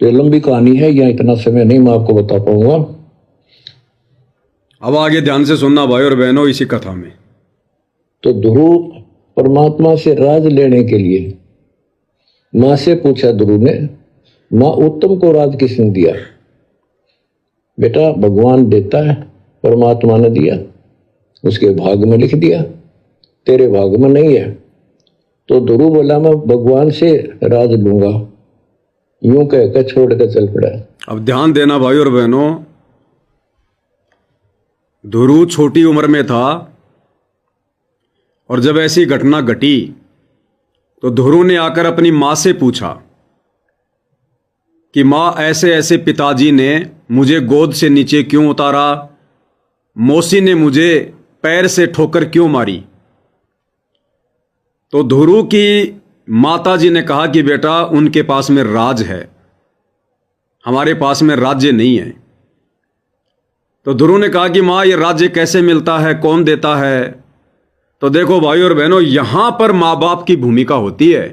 तो लंबी कहानी है, यहाँ इतना समय नहीं मैं आपको बता पाऊंगा। अब आगे ध्यान से सुनना भाई और बहनों इसी कथा में। तो ध्रुव परमात्मा से राज लेने के लिए माँ से पूछा ध्रुव ने, माँ उत्तम को राज किसने दिया? बेटा भगवान देता है, परमात्मा ने दिया, उसके भाग में लिख दिया, तेरे भाग में नहीं है। तो ध्रुव बोला मैं भगवान से राज लूंगा, यूं कहकर छोड़ कर चल पड़ा। अब ध्यान देना भाई और बहनों, ध्रुव छोटी उम्र में था और जब ऐसी घटना घटी तो ध्रुव ने आकर अपनी मां से पूछा कि मां ऐसे ऐसे पिताजी ने मुझे गोद से नीचे क्यों उतारा, मौसी ने मुझे पैर से ठोकर क्यों मारी। तो ध्रुव की माता जी ने कहा कि बेटा उनके पास में राज है, हमारे पास में राज्य नहीं है। तो ध्रुव ने कहा कि मां ये राज्य कैसे मिलता है, कौन देता है? तो देखो भाई और बहनों, यहां पर मां बाप की भूमिका होती है।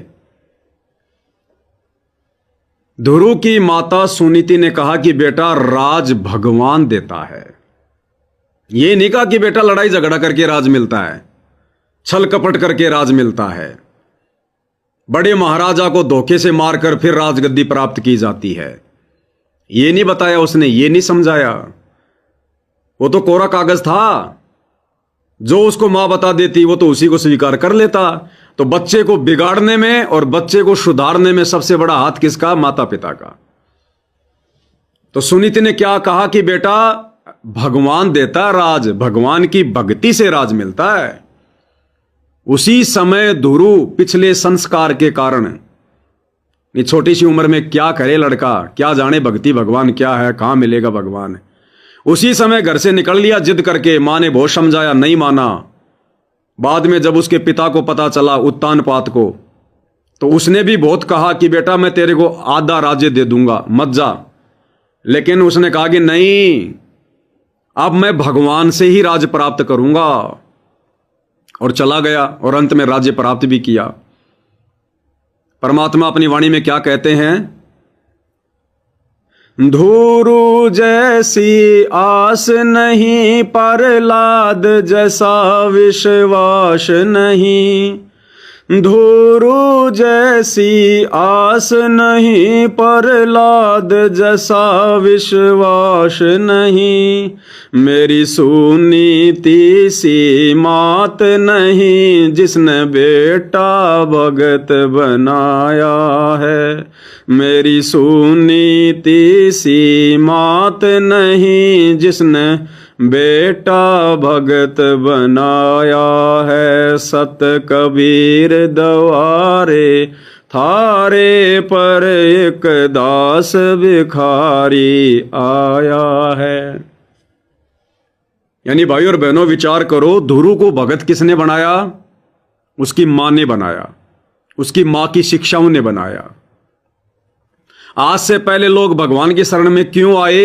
ध्रुव की माता सुनीति ने कहा कि बेटा राज भगवान देता है। ये नहीं कहा कि बेटा लड़ाई झगड़ा करके राज मिलता है, छल कपट करके राज मिलता है, बड़े महाराजा को धोखे से मारकर फिर राजगद्दी प्राप्त की जाती है। ये नहीं बताया उसने, ये नहीं समझाया। वो तो कोरा कागज था, जो उसको मां बता देती वो तो उसी को स्वीकार कर लेता। तो बच्चे को बिगाड़ने में और बच्चे को सुधारने में सबसे बड़ा हाथ किसका? माता पिता का। तो सुनीति ने क्या कहा कि बेटा भगवान देता राज, भगवान की भक्ति से राज मिलता है। उसी समय ध्रुव पिछले संस्कार के कारण, ये छोटी सी उम्र में क्या करे लड़का, क्या जाने भक्ति भगवान क्या है, कहां मिलेगा भगवान। उसी समय घर से निकल लिया जिद करके। मां ने बहुत समझाया, नहीं माना। बाद में जब उसके पिता को पता चला, उत्तानपाद को, तो उसने भी बहुत कहा कि बेटा मैं तेरे को आधा राज्य दे दूंगा, मत जा। लेकिन उसने कहा कि नहीं, अब मैं भगवान से ही राज्य प्राप्त करूंगा, और चला गया और अंत में राज्य प्राप्त भी किया। परमात्मा अपनी वाणी में क्या कहते हैं? ध्रुव जैसी आस नहीं, प्रहलाद जैसा विश्वास नहीं। ध्रुव जैसी आस नहीं, प्रहलाद जैसा विश्वास नहीं। मेरी सुनीति सी मात नहीं, जिसने बेटा भगत बनाया है। मेरी सुनीति सी मात नहीं, जिसने बेटा भगत बनाया है। सत कबीर द्वारे थारे पर एक दास भिखारी आया है। यानी भाई और बहनों विचार करो, ध्रुव को भगत किसने बनाया? उसकी मां ने बनाया, उसकी मां की शिक्षाओं ने बनाया। आज से पहले लोग भगवान की शरण में क्यों आए?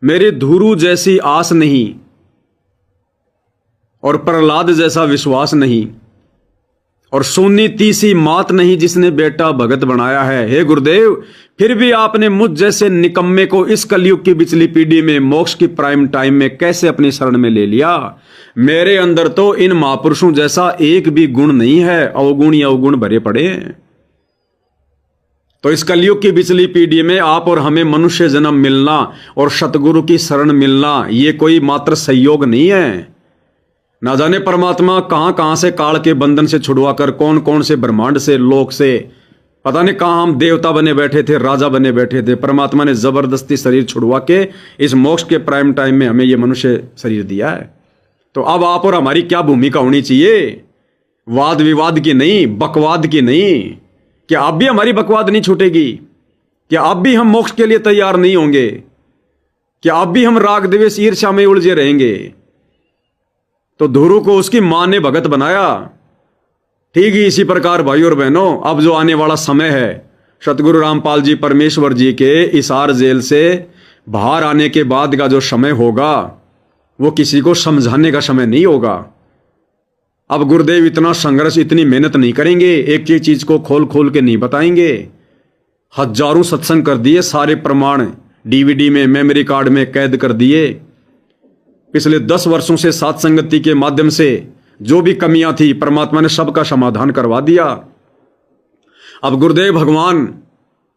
मेरे ध्रुव जैसी आस नहीं और प्रहलाद जैसा विश्वास नहीं और सुनीति सी मात नहीं, जिसने बेटा भगत बनाया है। हे गुरुदेव, फिर भी आपने मुझ जैसे निकम्मे को इस कलयुग की बिचली पीढ़ी में, मोक्ष की प्राइम टाइम में कैसे अपनी शरण में ले लिया? मेरे अंदर तो इन महापुरुषों जैसा एक भी गुण नहीं है, अवगुण ही अवगुण भरे पड़े हैं। तो इस कलयुग की बिचली पीढ़ी में आप और हमें मनुष्य जन्म मिलना और सतगुरु की शरण मिलना, ये कोई मात्र संयोग नहीं है। ना जाने परमात्मा कहां कहां से काल के बंधन से छुड़वाकर, कौन कौन से ब्रह्मांड से, लोक से, पता नहीं कहां हम देवता बने बैठे थे, राजा बने बैठे थे। परमात्मा ने जबरदस्ती शरीर छुड़वा के इस मोक्ष के प्राइम टाइम में हमें यह मनुष्य शरीर दिया है। तो अब आप और हमारी क्या भूमिका होनी चाहिए? वाद विवाद की नहीं, बकवाद की नहीं। क्या अब भी हमारी बकवाद नहीं छूटेगी? क्या अब भी हम मोक्ष के लिए तैयार नहीं होंगे? क्या अब भी हम राग द्वेष ईर्ष्या में उलझे रहेंगे? तो ध्रुव को उसकी मां ने भगत बनाया। ठीक ही इसी प्रकार भाई और बहनों, अब जो आने वाला समय है, सतगुरु रामपाल जी परमेश्वर जी के इसार जेल से बाहर आने के बाद का जो समय होगा, वो किसी को समझाने का समय नहीं होगा। अब गुरुदेव इतना संघर्ष, इतनी मेहनत नहीं करेंगे, एक एक चीज को खोल खोल के नहीं बताएंगे। हजारों सत्संग कर दिए, सारे प्रमाण डीवीडी में, मेमोरी कार्ड में कैद कर दिए। पिछले 10 वर्षों से सात संगति के माध्यम से जो भी कमियां थी परमात्मा ने सबका समाधान करवा दिया। अब गुरुदेव भगवान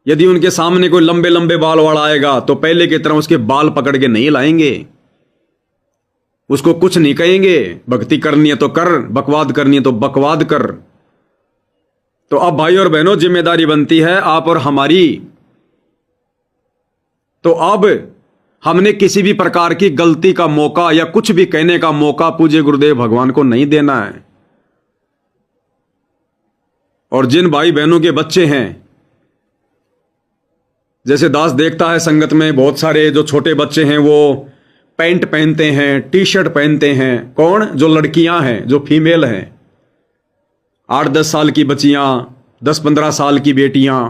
यदि उनके सामने कोई लंबे लंबे बाल वाला आएगा तो पहले की तरह उसके बाल पकड़ के नहीं लाएंगे, उसको कुछ नहीं कहेंगे। भक्ति करनी है तो कर, बकवाद करनी है तो बकवाद कर। तो अब भाई और बहनों जिम्मेदारी बनती है आप और हमारी। तो अब हमने किसी भी प्रकार की गलती का मौका या कुछ भी कहने का मौका पूज्य गुरुदेव भगवान को नहीं देना है। और जिन भाई बहनों के बच्चे हैं, जैसे दास देखता है संगत में बहुत सारे जो छोटे बच्चे हैं वो पैंट पहनते हैं, टी शर्ट पहनते हैं। कौन? जो लड़कियां हैं, जो फीमेल हैं, 8-10 साल की बच्चियां, 10-15 साल की बेटियां,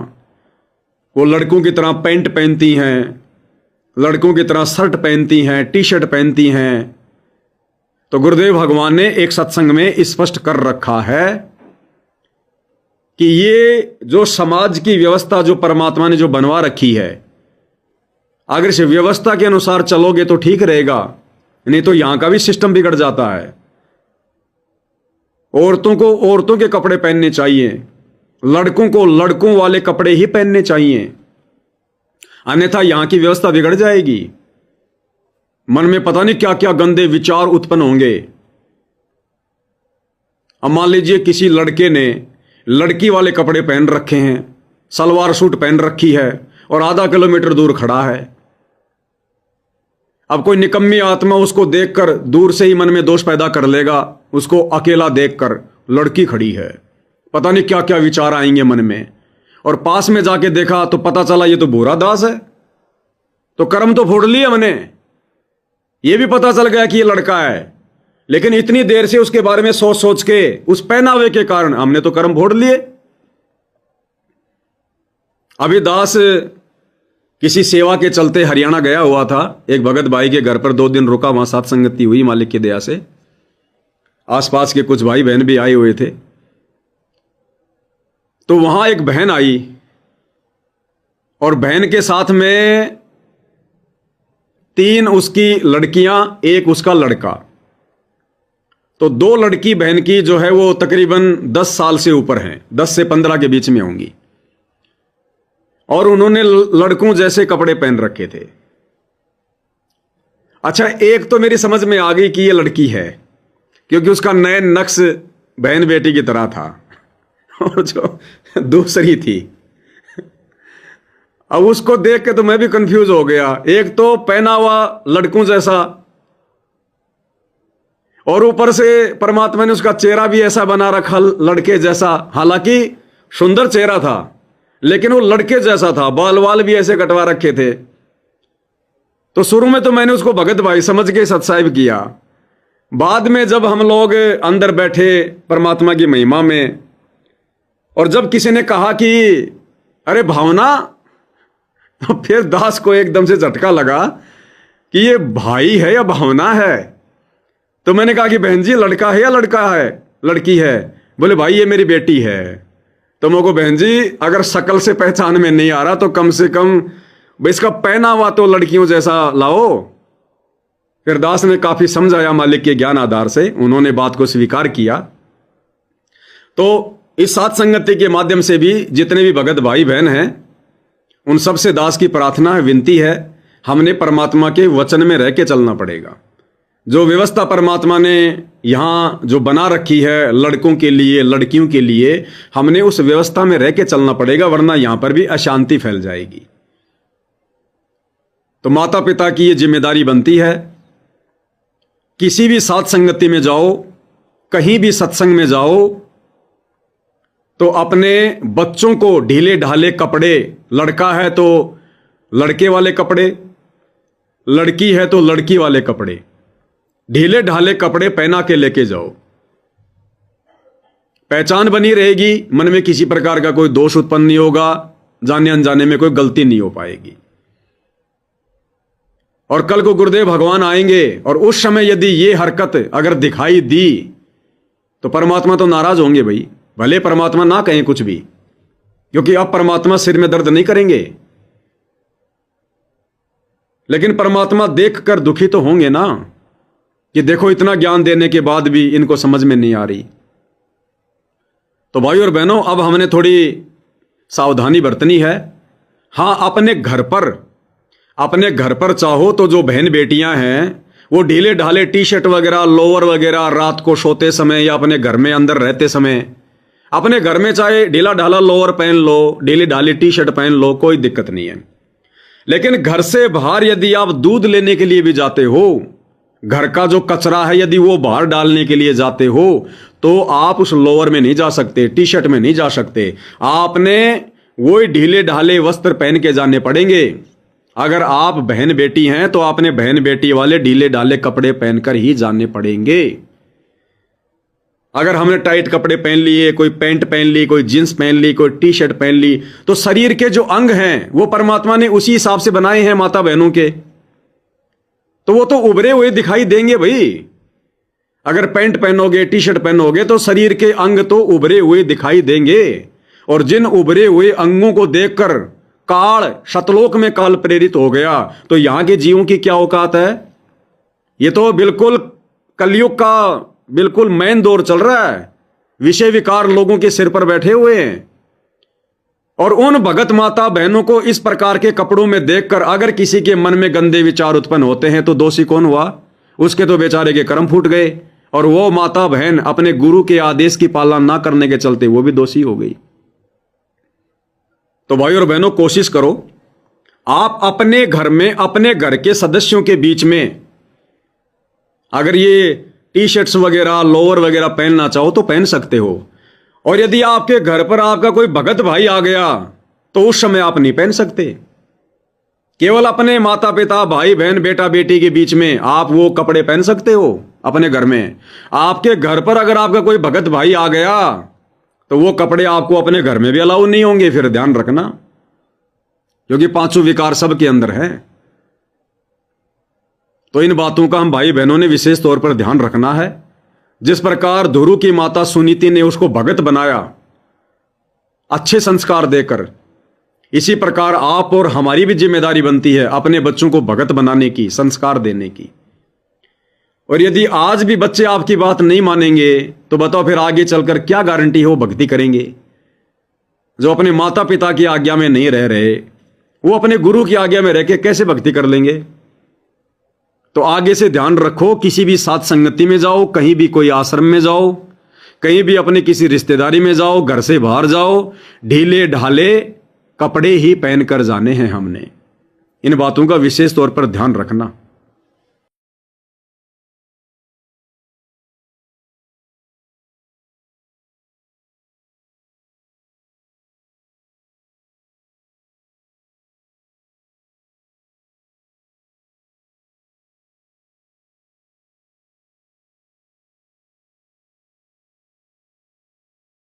वो लड़कों की तरह पैंट पहनती हैं, लड़कों की तरह शर्ट पहनती हैं, टी शर्ट पहनती हैं। तो गुरुदेव भगवान ने एक सत्संग में स्पष्ट कर रखा है कि ये जो समाज की व्यवस्था जो परमात्मा ने जो बनवा रखी है, अगर इस व्यवस्था के अनुसार चलोगे तो ठीक रहेगा, नहीं तो यहां का भी सिस्टम बिगड़ जाता है। औरतों को औरतों के कपड़े पहनने चाहिए, लड़कों को लड़कों वाले कपड़े ही पहनने चाहिए, अन्यथा यहां की व्यवस्था बिगड़ जाएगी। मन में पता नहीं क्या क्या गंदे विचार उत्पन्न होंगे। अब मान लीजिए किसी लड़के ने लड़की वाले कपड़े पहन रखे हैं, सलवार सूट पहन रखी है और आधा किलोमीटर दूर खड़ा है। अब कोई निकम्मी आत्मा उसको देखकर दूर से ही मन में दोष पैदा कर लेगा। उसको अकेला देखकर लड़की खड़ी है, पता नहीं क्या क्या विचार आएंगे मन में। और पास में जाके देखा तो पता चला ये तो भूरा दास है। तो कर्म तो फोड़ लिए हमने, ये भी पता चल गया कि ये लड़का है, लेकिन इतनी देर से उसके बारे में सोच सोच के उस पहनावे के कारण हमने तो कर्म फोड़ लिए। अभी दास किसी सेवा के चलते हरियाणा गया हुआ था, एक भगत भाई के घर पर 2 दिन रुका, वहां साथ संगति हुई मालिक की दया से। आसपास के कुछ भाई बहन भी आए हुए थे। तो वहां एक बहन आई और बहन के साथ में 3 उसकी लड़कियां, 1 उसका लड़का। तो 2 लड़की बहन की जो है वो तकरीबन 10 साल से ऊपर हैं, 10 से 15 के बीच में होंगी। और उन्होंने लड़कों जैसे कपड़े पहन रखे थे। अच्छा, एक तो मेरी समझ में आ गई कि ये लड़की है, क्योंकि उसका नयन नक्श बहन बेटी की तरह था। और जो दूसरी थी, अब उसको देख के तो मैं भी कंफ्यूज हो गया। एक तो पहना हुआ लड़कों जैसा, और ऊपर से परमात्मा ने उसका चेहरा भी ऐसा बना रखा लड़के जैसा। हालांकि सुंदर चेहरा था, लेकिन वो लड़के जैसा था, बाल वाल भी ऐसे कटवा रखे थे। तो शुरू में तो मैंने उसको भगत भाई समझ के सत्साहिब किया। बाद में जब हम लोग अंदर बैठे परमात्मा की महिमा में, और जब किसी ने कहा कि अरे भावना, तो फिर दास को एकदम से झटका लगा कि ये भाई है या भावना है। तो मैंने कहा कि बहन जी लड़का है या लड़का है, लड़की है? बोले भाई ये मेरी बेटी है। तो मैं को बहन जी अगर शक्ल से पहचान में नहीं आ रहा तो कम से कम इसका पहना हुआ तो लड़कियों जैसा लाओ। फिर दास ने काफी समझाया मालिक के ज्ञान आधार से, उन्होंने बात को स्वीकार किया। तो इस साथ संगति के माध्यम से भी जितने भी भगत भाई बहन हैं, उन सबसे दास की प्रार्थना है, विनती है, हमने परमात्मा के वचन में रह के चलना पड़ेगा। जो व्यवस्था परमात्मा ने यहां जो बना रखी है लड़कों के लिए, लड़कियों के लिए, हमने उस व्यवस्था में रह के चलना पड़ेगा, वरना यहां पर भी अशांति फैल जाएगी। तो माता पिता की यह जिम्मेदारी बनती है, किसी भी साथ संगति में जाओ, कहीं भी सत्संग में जाओ, तो अपने बच्चों को ढीले ढाले कपड़े, लड़का है तो लड़के वाले कपड़े, लड़की है तो लड़की वाले कपड़े, ढीले ढाले कपड़े पहना के लेके जाओ। पहचान बनी रहेगी, मन में किसी प्रकार का कोई दोष उत्पन्न नहीं होगा, जाने अनजाने में कोई गलती नहीं हो पाएगी। और कल को गुरुदेव भगवान आएंगे और उस समय यदि ये हरकत अगर दिखाई दी तो परमात्मा तो नाराज होंगे भाई। भले परमात्मा ना कहें कुछ भी, क्योंकि अब परमात्मा सिर में दर्द नहीं करेंगे, लेकिन परमात्मा देखकर दुखी तो होंगे ना कि देखो इतना ज्ञान देने के बाद भी इनको समझ में नहीं आ रही। तो भाई और बहनों, अब हमने थोड़ी सावधानी बरतनी है। हाँ, अपने घर पर चाहो तो जो बहन बेटियां हैं वो ढीले ढाले टी शर्ट वगैरह, लोअर वगैरह रात को सोते समय या अपने घर में अंदर रहते समय अपने घर में चाहे ढीला ढाला लोअर पहन लो, ढीली ढाली टी शर्ट पहन लो, कोई दिक्कत नहीं है। लेकिन घर से बाहर यदि आप दूध लेने के लिए भी जाते हो, घर का जो कचरा है यदि वो बाहर डालने के लिए जाते हो, तो आप उस लोअर में नहीं जा सकते, टी शर्ट में नहीं जा सकते। आपने वही ढीले ढाले वस्त्र पहन के जाने पड़ेंगे। अगर आप बहन बेटी हैं तो आपने बहन बेटी वाले ढीले ढाले कपड़े पहनकर ही जाने पड़ेंगे। अगर हमने टाइट कपड़े पहन लिए, कोई पैंट पहन ली, कोई जींस पहन ली, कोई टी शर्ट पहन ली, तो शरीर के जो अंग हैं वो परमात्मा ने उसी हिसाब से बनाए हैं माता बहनों के, तो वो तो उभरे हुए दिखाई देंगे भाई। अगर पैंट पहनोगे, टी शर्ट पहनोगे तो शरीर के अंग तो उभरे हुए दिखाई देंगे। और जिन उभरे हुए अंगों को देखकर काल शतलोक में काल प्रेरित हो गया, तो यहां के जीवों की क्या औकात है। ये तो बिल्कुल कलयुग का बिल्कुल मेन दौर चल रहा है। विषय विकार लोगों के सिर पर बैठे हुए हैं। और उन भगत माता बहनों को इस प्रकार के कपड़ों में देखकर अगर किसी के मन में गंदे विचार उत्पन्न होते हैं तो दोषी कौन हुआ? उसके तो बेचारे के कर्म फूट गए, और वो माता बहन अपने गुरु के आदेश की पालना ना करने के चलते वो भी दोषी हो गई। तो भाई और बहनों, कोशिश करो आप अपने घर में, अपने घर के सदस्यों के बीच में अगर ये टी शर्ट्स वगैरह, लोअर वगैरह पहनना चाहो तो पहन सकते हो। और यदि आपके घर पर आपका कोई भगत भाई आ गया तो उस समय आप नहीं पहन सकते। केवल अपने माता पिता, भाई बहन, बेटा बेटी के बीच में आप वो कपड़े पहन सकते हो अपने घर में। आपके घर पर अगर आपका कोई भगत भाई आ गया तो वो कपड़े आपको अपने घर में भी अलाउ नहीं होंगे। फिर ध्यान रखना, क्योंकि पांचों विकार सबके अंदर है। तो इन बातों का हम भाई बहनों ने विशेष तौर पर ध्यान रखना है। जिस प्रकार ध्रुव की माता सुनीति ने उसको भगत बनाया अच्छे संस्कार देकर, इसी प्रकार आप और हमारी भी जिम्मेदारी बनती है अपने बच्चों को भगत बनाने की, संस्कार देने की। और यदि आज भी बच्चे आपकी बात नहीं मानेंगे तो बताओ फिर आगे चलकर क्या गारंटी है वो भक्ति करेंगे। जो अपने माता पिता की आज्ञा में नहीं रह रहे, वो अपने गुरु की आज्ञा में रह के कैसे भक्ति कर लेंगे। तो आगे से ध्यान रखो, किसी भी साथ संगति में जाओ, कहीं भी कोई आश्रम में जाओ, कहीं भी अपने किसी रिश्तेदारी में जाओ, घर से बाहर जाओ, ढीले ढाले कपड़े ही पहनकर जाने हैं हमने। इन बातों का विशेष तौर पर ध्यान रखना।